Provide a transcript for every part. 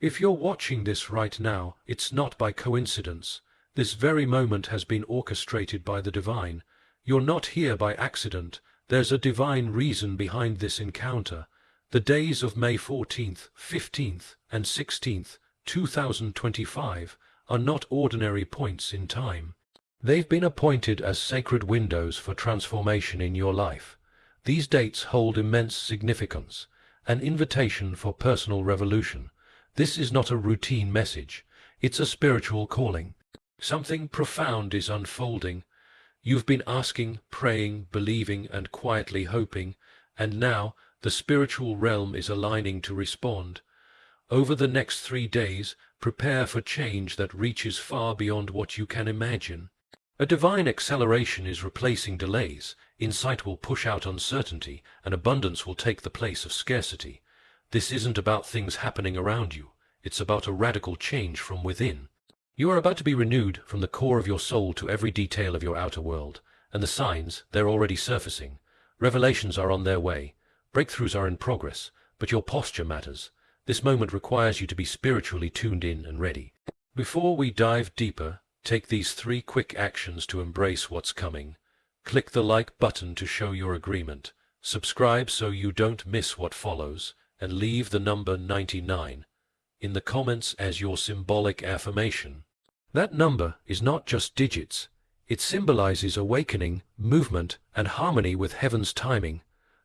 If you're watching this right now, it's not by coincidence. This very moment has been orchestrated by the divine. You're not here by accident. There's a divine reason behind this encounter. The days of May 14th, 15th, and 16th, 2025, are not ordinary points in time. They've been appointed as sacred windows for transformation in your life. These dates hold immense significance, an invitation for personal revolution. This is not a routine message. It's a spiritual calling. Something profound is unfolding. You've been asking, praying, believing, and quietly hoping, and now the spiritual realm is aligning to respond. Over the next 3 days, prepare for change that reaches far beyond what you can imagine. A divine acceleration is replacing delays, insight will push out uncertainty, and abundance will take the place of scarcity. This isn't about things happening around you, it's about a radical change from within. You are about to be renewed from the core of your soul to every detail of your outer world, and the signs, they're already surfacing. Revelations are on their way, breakthroughs are in progress, but your posture matters. This moment requires you to be spiritually tuned in and ready. Before we dive deeper, take these 3 quick actions to embrace what's coming. Click the like button to show your agreement, subscribe so you don't miss what follows, and leave the number 99 in the comments as your symbolic affirmation. That number is not just digits, it symbolizes awakening, movement, and harmony with heaven's timing.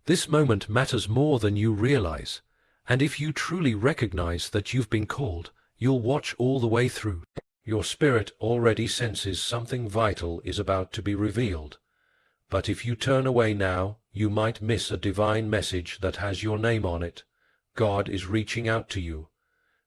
This moment matters more than you realize, and if you truly recognize that you've been called, you'll watch all the way through. Your spirit already senses something vital is about to be revealed. But if you turn away now, you might miss a divine message that has your name on it. God is reaching out to you.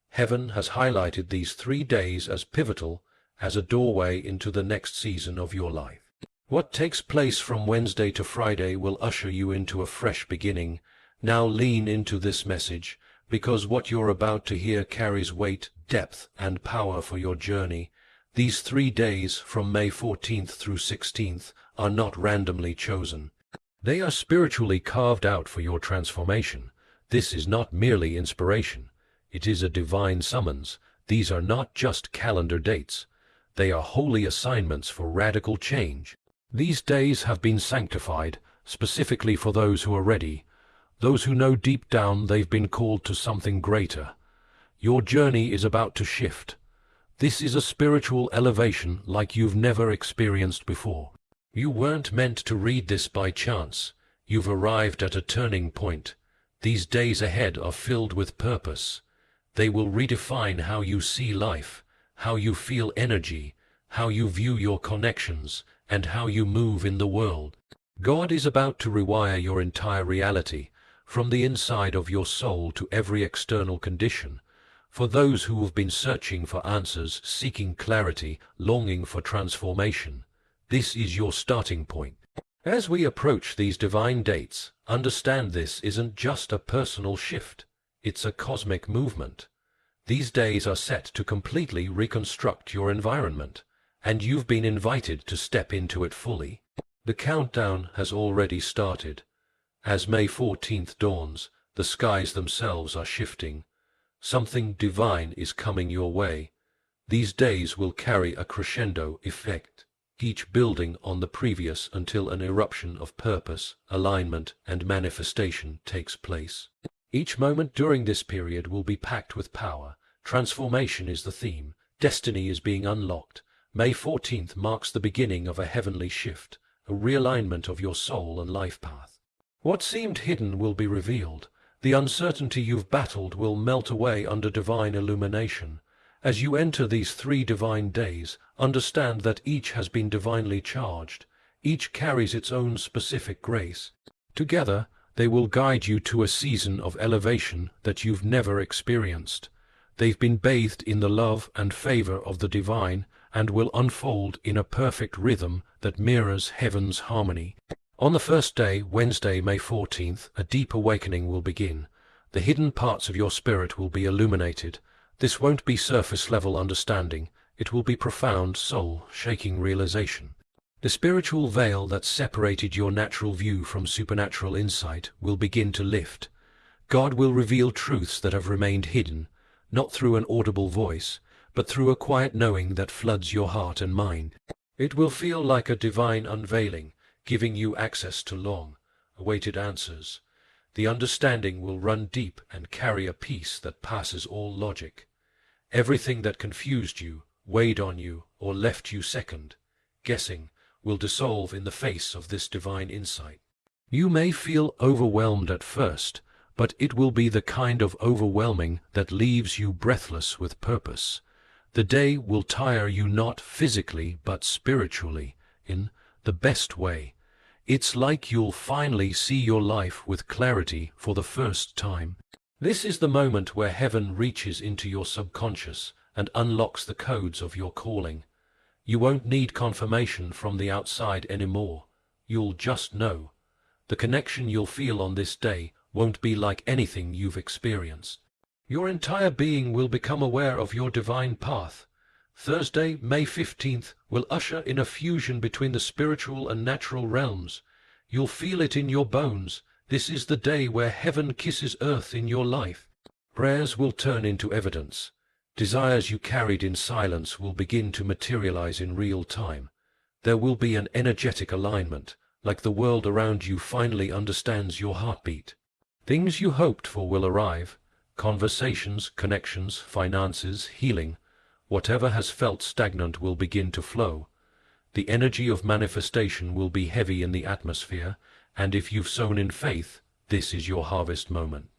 Heaven has highlighted these 3 days as pivotal, as a doorway into the next season of your life. What takes place from Wednesday to Friday will usher you into a fresh beginning. Now lean into this message, because what you're about to hear carries weight, depth, and power for your journey. These 3 days, from May 14th through 16th, are not randomly chosen. They are spiritually carved out for your transformation. This is not merely inspiration. It is a divine summons. These are not just calendar dates. They are holy assignments for radical change. These days have been sanctified, specifically for those who are ready, those who know deep down they've been called to something greater. Your journey is about to shift. This is a spiritual elevation like you've never experienced before. You weren't meant to read this by chance. You've arrived at a turning point. These days ahead are filled with purpose. They will redefine how you see life, how you feel energy, how you view your connections, and how you move in the world. God is about to rewire your entire reality, from the inside of your soul to every external condition. For those who have been searching for answers, seeking clarity, longing for transformation, this is your starting point. As we approach these divine dates, understand this isn't just a personal shift, it's a cosmic movement. These days are set to completely reconstruct your environment, and you've been invited to step into it fully. The countdown has already started. As May 14th dawns, the skies themselves are shifting. Something divine is coming your way. These days will carry a crescendo effect, each building on the previous until an eruption of purpose, alignment, and manifestation takes place. Each moment during this period will be packed with power. Transformation is the theme. Destiny is being unlocked. May 14th marks the beginning of a heavenly shift, a realignment of your soul and life path. What seemed hidden will be revealed. The uncertainty you've battled will melt away under divine illumination. As you enter these 3 divine days, understand that each has been divinely charged. Each carries its own specific grace. Together, they will guide you to a season of elevation that you've never experienced. They've been bathed in the love and favor of the divine and will unfold in a perfect rhythm that mirrors heaven's harmony. On the first day, Wednesday, May 14th, a deep awakening will begin. The hidden parts of your spirit will be illuminated. This won't be surface-level understanding. It will be profound, soul-shaking realization. The spiritual veil that separated your natural view from supernatural insight will begin to lift. God will reveal truths that have remained hidden. not through an audible voice, but through a quiet knowing that floods your heart and mind. It will feel like a divine unveiling, giving you access to long-awaited answers. The understanding will run deep and carry a peace that passes all logic. Everything that confused you, weighed on you, or left you second guessing will dissolve in the face of this divine insight. You may feel overwhelmed at first, but it will be the kind of overwhelming that leaves you breathless with purpose. The day will tire you not physically but spiritually, in the best way. It's like you'll finally see your life with clarity for the first time. This is the moment where heaven reaches into your subconscious and unlocks the codes of your calling. You won't need confirmation from the outside anymore. You'll just know. The connection you'll feel on this day won't be like anything you've experienced. Your entire being will become aware of your divine path. Thursday, May 15th, will usher in a fusion between the spiritual and natural realms. You'll feel it in your bones. This is the day where heaven kisses earth in your life. Prayers will turn into evidence. Desires you carried in silence will begin to materialize in real time. There will be an energetic alignment, like the world around you finally understands your heartbeat. Things you hoped for will arrive. Conversations, connections, finances, healing. Whatever has felt stagnant will begin to flow. The energy of manifestation will be heavy in the atmosphere, and if you've sown in faith, this is your harvest moment.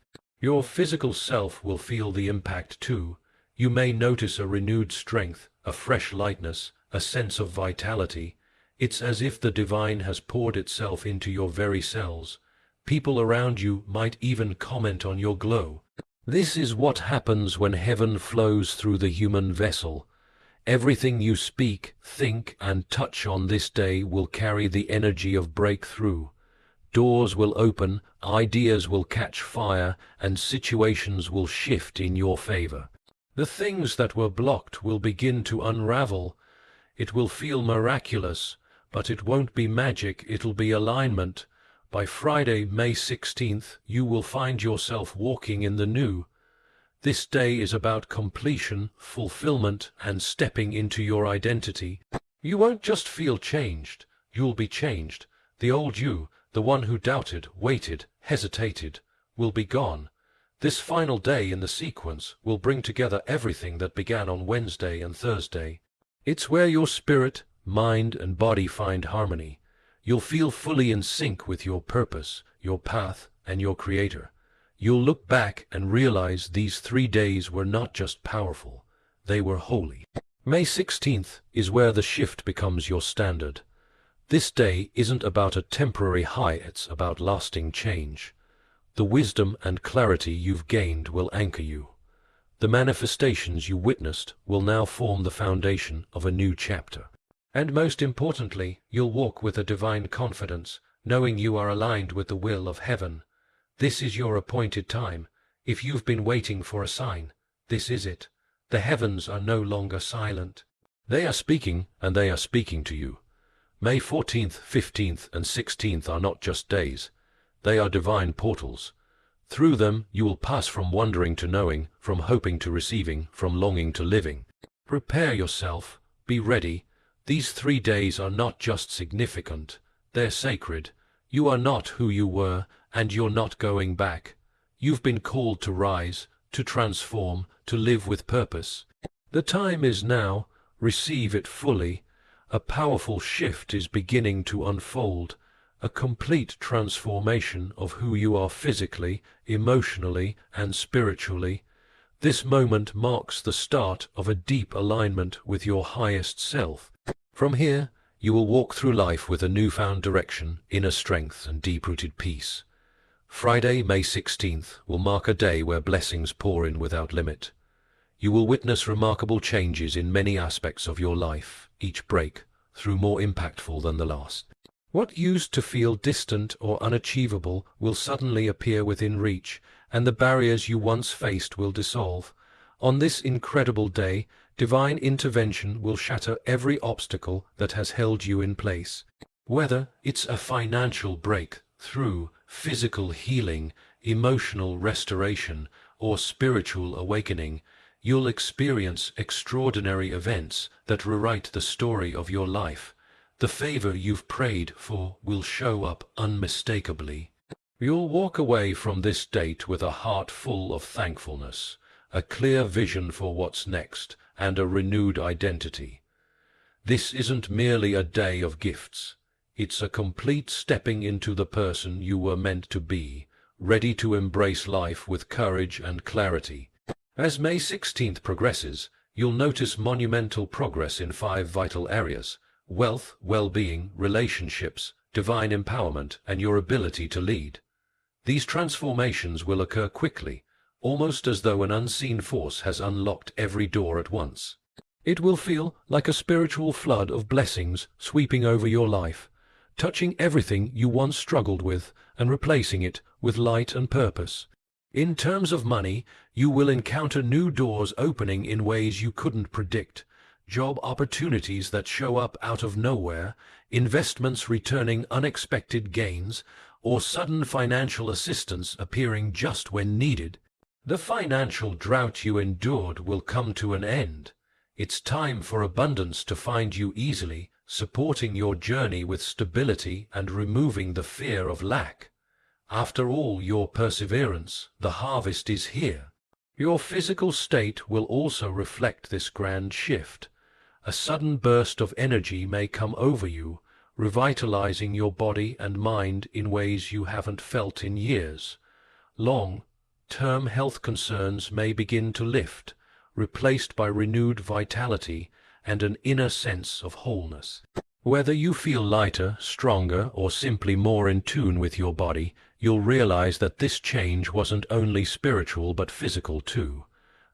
Your physical self will feel the impact too. You may notice a renewed strength, a fresh lightness, a sense of vitality. It's as if the divine has poured itself into your very cells. People around you might even comment on your glow. This is what happens when heaven flows through the human vessel. Everything you speak, think, and touch on this day will carry the energy of breakthrough. Doors will open, ideas will catch fire, and situations will shift in your favor. The things that were blocked will begin to unravel. It will feel miraculous, but it won't be magic, it'll be alignment. By Friday, May 16th, you will find yourself walking in the new. This day is about completion, fulfillment, and stepping into your identity. You won't just feel changed, you'll be changed. The old you, the one who doubted, waited, hesitated, will be gone. This final day in the sequence will bring together everything that began on Wednesday and Thursday. It's where your spirit, mind, and body find harmony. You'll feel fully in sync with your purpose, your path, and your Creator. You'll look back and realize these 3 days were not just powerful, they were holy. May 16th is where the shift becomes your standard. This day isn't about a temporary high, it's about lasting change. The wisdom and clarity you've gained will anchor you. The manifestations you witnessed will now form the foundation of a new chapter. And most importantly, you'll walk with a divine confidence, knowing you are aligned with the will of heaven. This is your appointed time. If you've been waiting for a sign, this is it. The heavens are no longer silent. They are speaking, and they are speaking to you. May 14th, 15th, and 16th are not just days. They are divine portals. Through them, you will pass from wondering to knowing, from hoping to receiving, from longing to living. Prepare yourself. Be ready. These 3 days are not just significant. They're sacred. You are not who you were, and you're not going back. You've been called to rise, to transform, to live with purpose. The time is now. Receive it fully. A powerful shift is beginning to unfold. A complete transformation of who you are physically, emotionally, and spiritually. This moment marks the start of a deep alignment with your highest self. From here, you will walk through life with a newfound direction, inner strength, and deep-rooted peace. Friday, May 16th, will mark a day where blessings pour in without limit. You will witness remarkable changes in many aspects of your life, each break through more impactful than the last. What used to feel distant or unachievable will suddenly appear within reach, and the barriers you once faced will dissolve. On this incredible day, divine intervention will shatter every obstacle that has held you in place. Whether it's a financial breakthrough, physical healing, emotional restoration, or spiritual awakening, you'll experience extraordinary events that rewrite the story of your life. The favor you've prayed for will show up unmistakably. You'll walk away from this date with a heart full of thankfulness, a clear vision for what's next, and a renewed identity. This isn't merely a day of gifts. It's a complete stepping into the person you were meant to be, ready to embrace life with courage and clarity. As May 16th progresses, you'll notice monumental progress in 5 vital areas: wealth, well-being, relationships, divine empowerment, and your ability to lead. These transformations will occur quickly, almost as though an unseen force has unlocked every door at once. It will feel like a spiritual flood of blessings sweeping over your life, touching everything you once struggled with and replacing it with light and purpose. In terms of money, you will encounter new doors opening in ways you couldn't predict, job opportunities that show up out of nowhere, investments returning unexpected gains, or sudden financial assistance appearing just when needed. The financial drought you endured will come to an end. It's time for abundance to find you easily, supporting your journey with stability and removing the fear of lack. After all your perseverance, the harvest is here. Your physical state will also reflect this grand shift. A sudden burst of energy may come over you, revitalizing your body and mind in ways you haven't felt in years. Long-term health concerns may begin to lift, replaced by renewed vitality and an inner sense of wholeness. Whether you feel lighter, stronger, or simply more in tune with your body, you'll realize that this change wasn't only spiritual but physical too.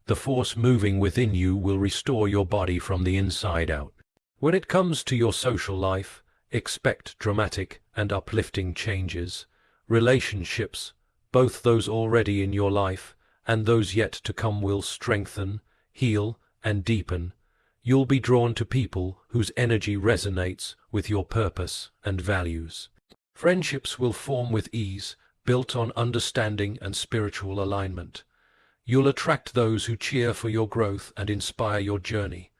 The force moving within you will restore your body from the inside out. When it comes to your social life, expect dramatic and uplifting changes. Relationships, both those already in your life and those yet to come, will strengthen, heal, and deepen. You'll be drawn to people whose energy resonates with your purpose and values. Friendships will form with ease, built on understanding and spiritual alignment. You'll attract those who cheer for your growth and inspire your journey.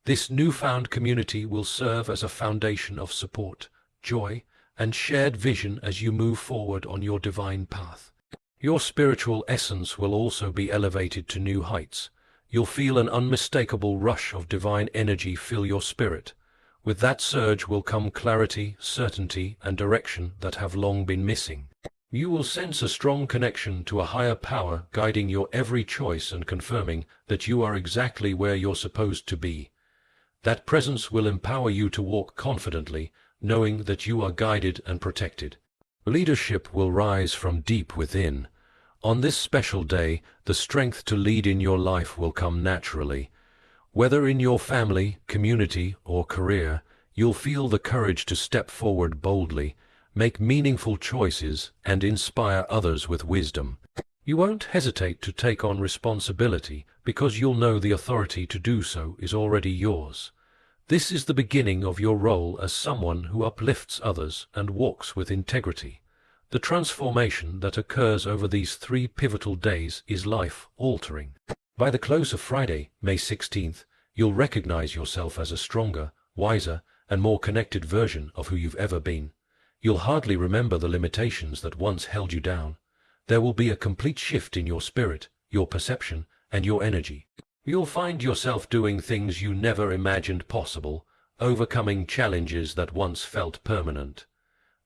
This newfound community will serve as a foundation of support, joy, and shared vision as you move forward on your divine path. Your spiritual essence will also be elevated to new heights. You'll feel an unmistakable rush of divine energy fill your spirit. With that surge will come clarity, certainty, and direction that have long been missing. You will sense a strong connection to a higher power guiding your every choice and confirming that you are exactly where you're supposed to be. That presence will empower you to walk confidently, knowing that you are guided and protected. Leadership will rise from deep within. On this special day, the strength to lead in your life will come naturally. Whether in your family, community, or career, you'll feel the courage to step forward boldly, make meaningful choices, and inspire others with wisdom. You won't hesitate to take on responsibility because you'll know the authority to do so is already yours. This is the beginning of your role as someone who uplifts others and walks with integrity. The transformation that occurs over these 3 pivotal days is life-altering. By the close of Friday, May 16th, you'll recognize yourself as a stronger, wiser, and more connected version of who you've ever been. You'll hardly remember the limitations that once held you down. There will be a complete shift in your spirit, your perception, and your energy. You'll find yourself doing things you never imagined possible, overcoming challenges that once felt permanent.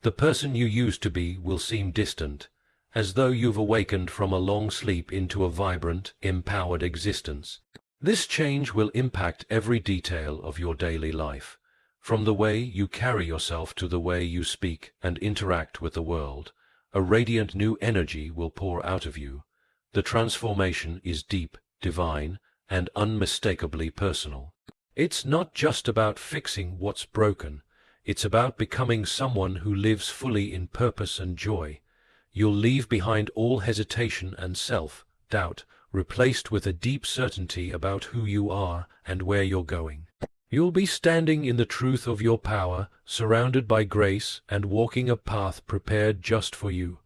The person you used to be will seem distant, as though you've awakened from a long sleep into a vibrant, empowered existence. This change will impact every detail of your daily life, from the way you carry yourself to the way you speak and interact with the world. A radiant new energy will pour out of you. The transformation is deep, divine, and unmistakably personal. It's not just about fixing what's broken. It's about becoming someone who lives fully in purpose and joy. You'll leave behind all hesitation and self-doubt, replaced with a deep certainty about who you are and where you're going. You'll be standing in the truth of your power, surrounded by grace, and walking a path prepared just for you.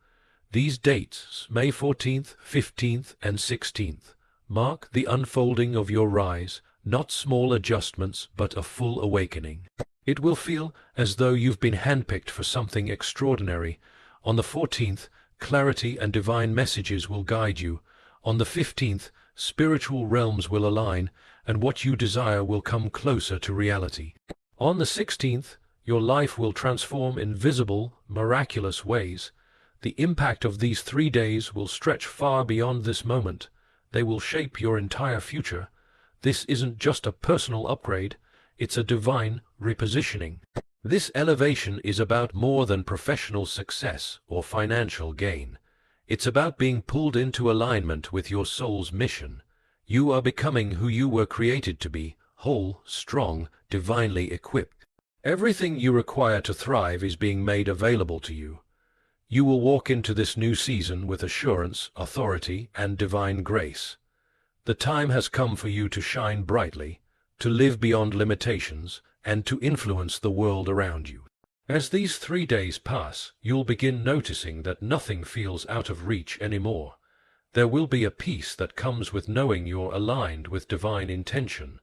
These dates, May 14th, 15th, and 16th, Mark the unfolding of your rise, not small adjustments, but a full awakening. It will feel as though you've been handpicked for something extraordinary. On the 14th, clarity and divine messages will guide you. On the 15th, spiritual realms will align, and what you desire will come closer to reality. On the 16th, your life will transform in visible, miraculous ways. The impact of these 3 days will stretch far beyond this moment. They will shape your entire future. This isn't just a personal upgrade, it's a divine repositioning. This elevation is about more than professional success or financial gain. It's about being pulled into alignment with your soul's mission. You are becoming who you were created to be, whole, strong, divinely equipped. Everything you require to thrive is being made available to you. You will walk into this new season with assurance, authority, and divine grace. The time has come for you to shine brightly, to live beyond limitations, and to influence the world around you. As these 3 days pass, you'll begin noticing that nothing feels out of reach anymore. There will be a peace that comes with knowing you're aligned with divine intention.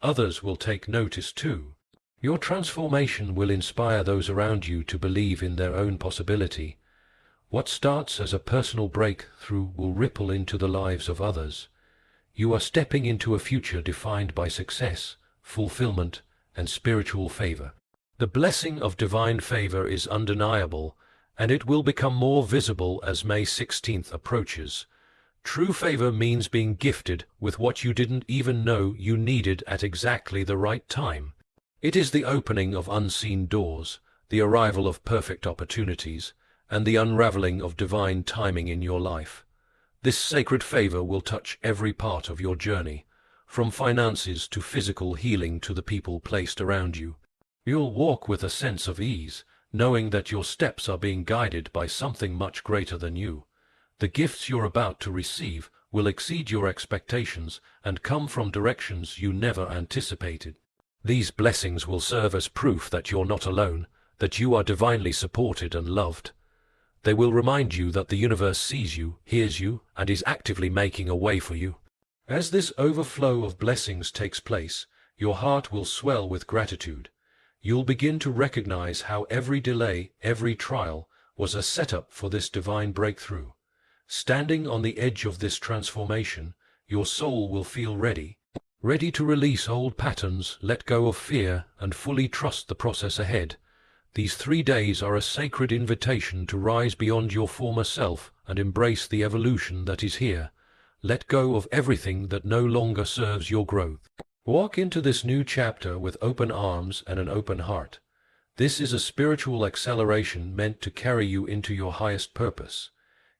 Others will take notice too. Your transformation will inspire those around you to believe in their own possibility. What starts as a personal breakthrough will ripple into the lives of others. You are stepping into a future defined by success, fulfillment, and spiritual favor. The blessing of divine favor is undeniable, and it will become more visible as May 16th approaches. True favor means being gifted with what you didn't even know you needed at exactly the right time. It is the opening of unseen doors, the arrival of perfect opportunities, and the unraveling of divine timing in your life. This sacred favor will touch every part of your journey, from finances to physical healing to the people placed around you. You'll walk with a sense of ease, knowing that your steps are being guided by something much greater than you. The gifts you're about to receive will exceed your expectations and come from directions you never anticipated. These blessings will serve as proof that you're not alone, that you are divinely supported and loved. They will remind you that the universe sees you, hears you, and is actively making a way for you. As this overflow of blessings takes place, your heart will swell with gratitude. You'll begin to recognize how every delay, every trial, was a setup for this divine breakthrough. Standing on the edge of this transformation, your soul will feel ready to release old patterns, let go of fear, and fully trust the process ahead. These 3 days are a sacred invitation to rise beyond your former self and embrace the evolution that is here. Let go of everything that no longer serves your growth. Walk into this new chapter with open arms and an open heart. This is a spiritual acceleration meant to carry you into your highest purpose.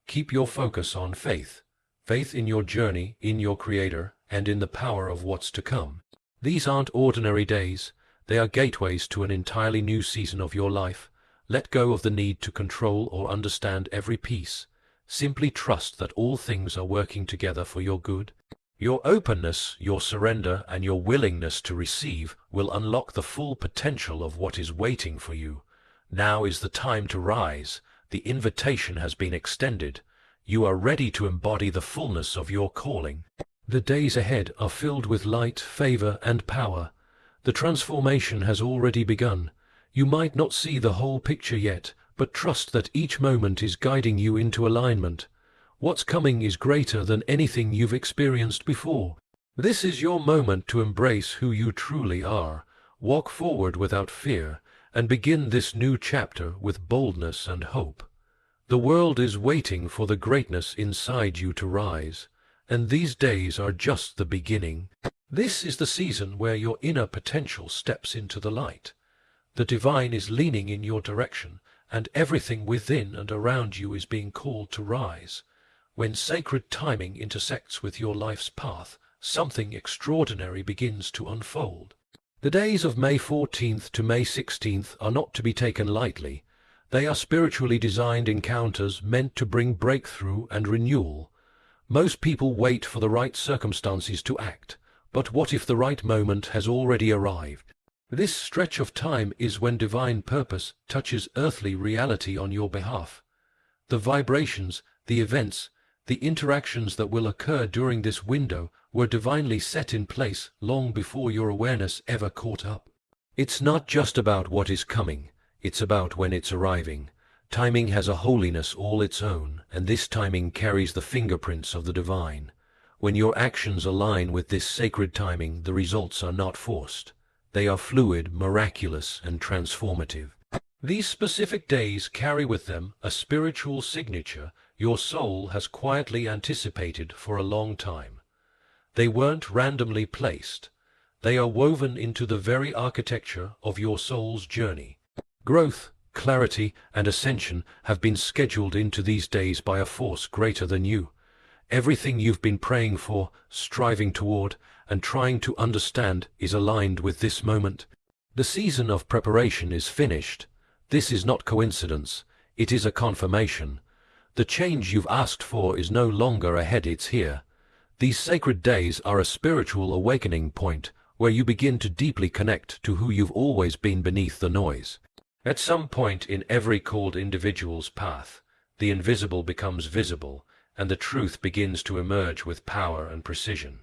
Keep your focus on faith. Faith in your journey, in your Creator, and in the power of what's to come. These aren't ordinary days. They are gateways to an entirely new season of your life. Let go of the need to control or understand every piece. Simply trust that all things are working together for your good. Your openness, your surrender, and your willingness to receive will unlock the full potential of what is waiting for you. Now is the time to rise. The invitation has been extended. You are ready to embody the fullness of your calling. The days ahead are filled with light, favor, and power. The transformation has already begun. You might not see the whole picture yet, but trust that each moment is guiding you into alignment. What's coming is greater than anything you've experienced before. This is your moment to embrace who you truly are. Walk forward without fear, and begin this new chapter with boldness and hope. The world is waiting for the greatness inside you to rise, and these days are just the beginning. This is the season where your inner potential steps into the light. The divine is leaning in your direction, and everything within and around you is being called to rise. When sacred timing intersects with your life's path, something extraordinary begins to unfold. The days of May 14th to May 16th are not to be taken lightly. They are spiritually designed encounters meant to bring breakthrough and renewal. Most people wait for the right circumstances to act. But what if the right moment has already arrived? This stretch of time is when divine purpose touches earthly reality on your behalf. The vibrations, the events, the interactions that will occur during this window were divinely set in place long before your awareness ever caught up. It's not just about what is coming, it's about when it's arriving. Timing has a holiness all its own, and this timing carries the fingerprints of the divine. When your actions align with this sacred timing, the results are not forced. They are fluid, miraculous, and transformative. These specific days carry with them a spiritual signature your soul has quietly anticipated for a long time. They weren't randomly placed. They are woven into the very architecture of your soul's journey. Growth, clarity, and ascension have been scheduled into these days by a force greater than you. Everything you've been praying for, striving toward, and trying to understand is aligned with this moment. The season of preparation is finished. This is not coincidence. It is a confirmation. The change you've asked for is no longer ahead, it's here. These sacred days are a spiritual awakening point where you begin to deeply connect to who you've always been beneath the noise. At some point in every called individual's path, the invisible becomes visible, and the truth begins to emerge with power and precision.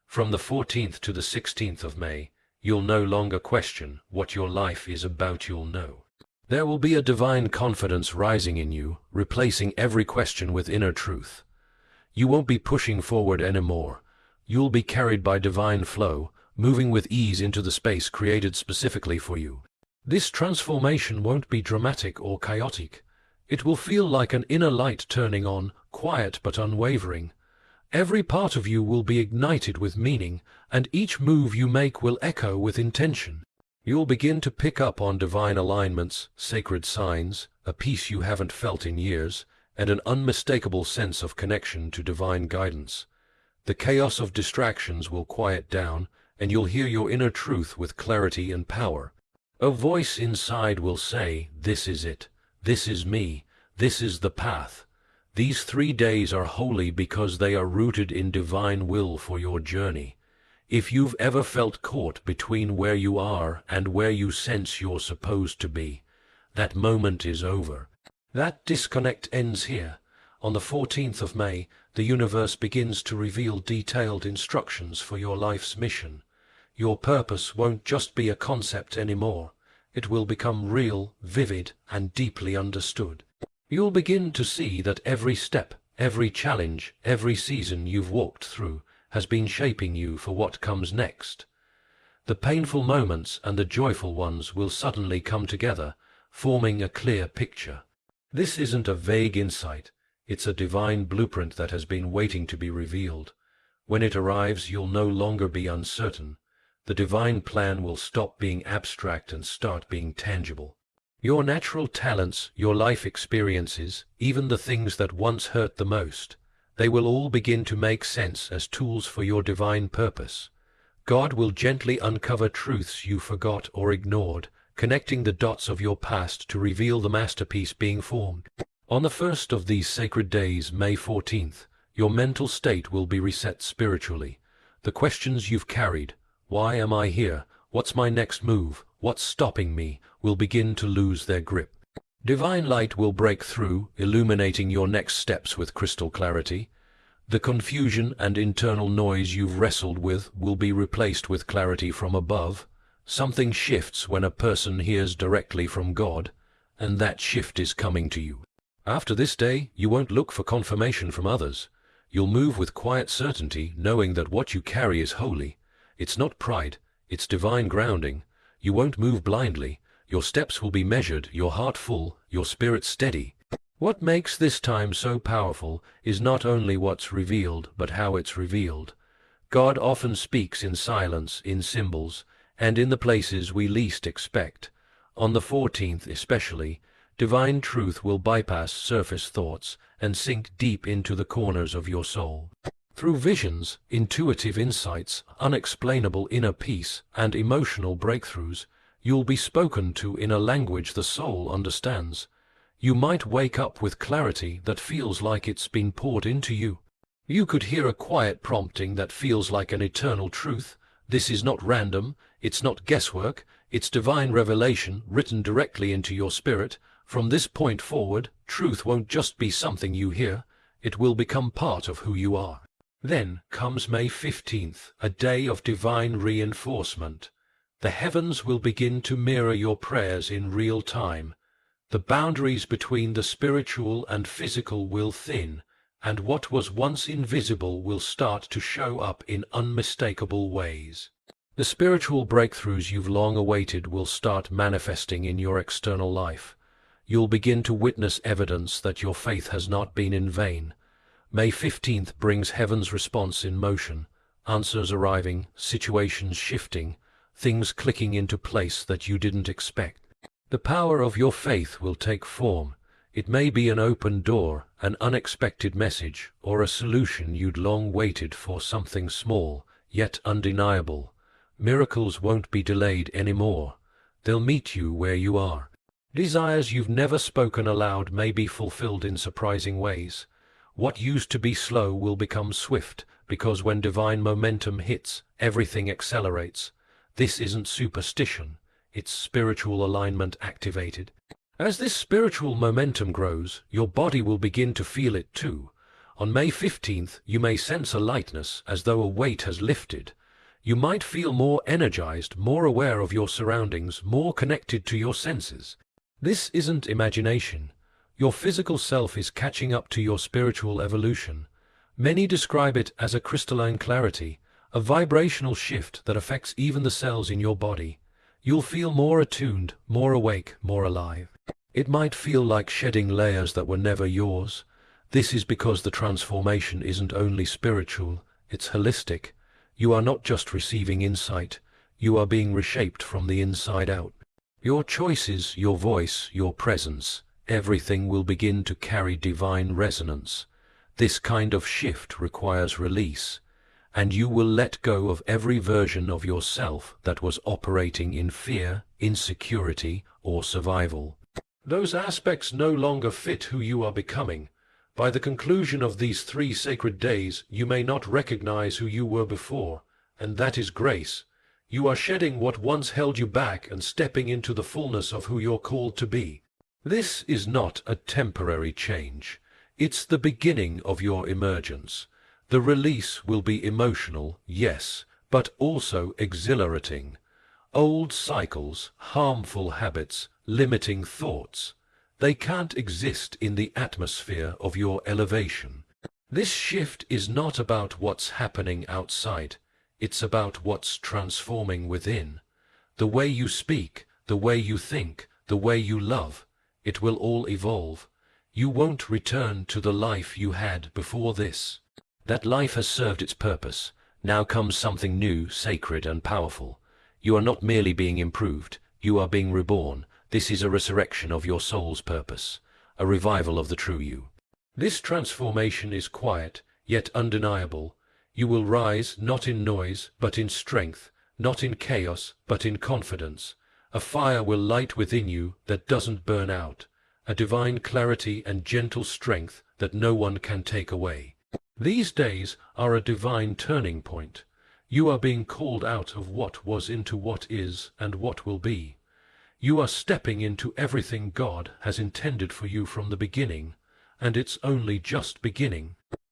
From the 14th to the 16th of May, you'll no longer question what your life is about, you'll know. There will be a divine confidence rising in you, replacing every question with inner truth. You won't be pushing forward anymore. You'll be carried by divine flow, moving with ease into the space created specifically for you. This transformation won't be dramatic or chaotic. It will feel like an inner light turning on, quiet but unwavering. Every part of you will be ignited with meaning, and each move you make will echo with intention. You'll begin to pick up on divine alignments, sacred signs, a peace you haven't felt in years, and an unmistakable sense of connection to divine guidance. The chaos of distractions will quiet down, and you'll hear your inner truth with clarity and power. A voice inside will say, "This is it. This is me. This is the path." These 3 days are holy because they are rooted in divine will for your journey. If you've ever felt caught between where you are and where you sense you're supposed to be, that moment is over. That disconnect ends here. On the 14th of May, the universe begins to reveal detailed instructions for your life's mission. Your purpose won't just be a concept anymore. It will become real, vivid, and deeply understood. You'll begin to see that every step, every challenge, every season you've walked through has been shaping you for what comes next. The painful moments and the joyful ones will suddenly come together, forming a clear picture. This isn't a vague insight, it's a divine blueprint that has been waiting to be revealed. When it arrives, you'll no longer be uncertain. The divine plan will stop being abstract and start being tangible. Your natural talents, your life experiences, even the things that once hurt the most, they will all begin to make sense as tools for your divine purpose. God will gently uncover truths you forgot or ignored, connecting the dots of your past to reveal the masterpiece being formed. On the first of these sacred days, May 14th, your mental state will be reset spiritually. The questions you've carried, why am I here? What's my next move? What's stopping me? Will begin to lose their grip. Divine light will break through, illuminating your next steps with crystal clarity. The confusion and internal noise you've wrestled with will be replaced with clarity from above. Something shifts when a person hears directly from God, and that shift is coming to you. After this day, you won't look for confirmation from others. You'll move with quiet certainty, knowing that what you carry is holy. It's not pride, it's divine grounding. You won't move blindly. Your steps will be measured, your heart full, your spirit steady. What makes this time so powerful is not only what's revealed, but how it's revealed. God often speaks in silence, in symbols, and in the places we least expect. On the 14th especially, divine truth will bypass surface thoughts and sink deep into the corners of your soul. Through visions, intuitive insights, unexplainable inner peace, and emotional breakthroughs, you'll be spoken to in a language the soul understands. You might wake up with clarity that feels like it's been poured into you. You could hear a quiet prompting that feels like an eternal truth. This is not random, it's not guesswork, it's divine revelation written directly into your spirit. From this point forward, truth won't just be something you hear, it will become part of who you are. Then comes May 15th, a day of divine reinforcement. The heavens will begin to mirror your prayers in real time. The boundaries between the spiritual and physical will thin, and what was once invisible will start to show up in unmistakable ways. The spiritual breakthroughs you've long awaited will start manifesting in your external life. You'll begin to witness evidence that your faith has not been in vain. May 15th brings heaven's response in motion, answers arriving, situations shifting, things clicking into place that you didn't expect. The power of your faith will take form. It may be an open door, an unexpected message, or a solution you'd long waited for, something small, yet undeniable. Miracles won't be delayed anymore. They'll meet you where you are. Desires you've never spoken aloud may be fulfilled in surprising ways. What used to be slow will become swift, because when divine momentum hits, everything accelerates. This isn't superstition, it's spiritual alignment activated. As this spiritual momentum grows, your body will begin to feel it too. On May 15th, you may sense a lightness, as though a weight has lifted. You might feel more energized, more aware of your surroundings, more connected to your senses. This isn't imagination. Your physical self is catching up to your spiritual evolution. Many describe it as a crystalline clarity, a vibrational shift that affects even the cells in your body. You'll feel more attuned, more awake, more alive. It might feel like shedding layers that were never yours. This is because the transformation isn't only spiritual, it's holistic. You are not just receiving insight, you are being reshaped from the inside out. Your choices, your voice, your presence, everything will begin to carry divine resonance. This kind of shift requires release, and you will let go of every version of yourself that was operating in fear, insecurity, or survival. Those aspects no longer fit who you are becoming. By the conclusion of these 3 sacred days, you may not recognize who you were before, and that is grace. You are shedding what once held you back and stepping into the fullness of who you're called to be. This is not a temporary change. It's the beginning of your emergence. The release will be emotional, yes, but also exhilarating. Old cycles, harmful habits, limiting thoughts, they can't exist in the atmosphere of your elevation. This shift is not about what's happening outside. It's about what's transforming within. The way you speak, the way you think, the way you love, it will all evolve. You won't return to the life you had before this. That life has served its purpose. Now comes something new, sacred and powerful. You are not merely being improved, you are being reborn. This is a resurrection of your soul's purpose, a revival of the true you. This transformation is quiet, yet undeniable. You will rise not in noise, but in strength, not in chaos, but in confidence. A fire will light within you that doesn't burn out, a divine clarity and gentle strength that no one can take away. These days are a divine turning point. You are being called out of what was into what is and what will be. You are stepping into everything God has intended for you from the beginning, and it's only just beginning.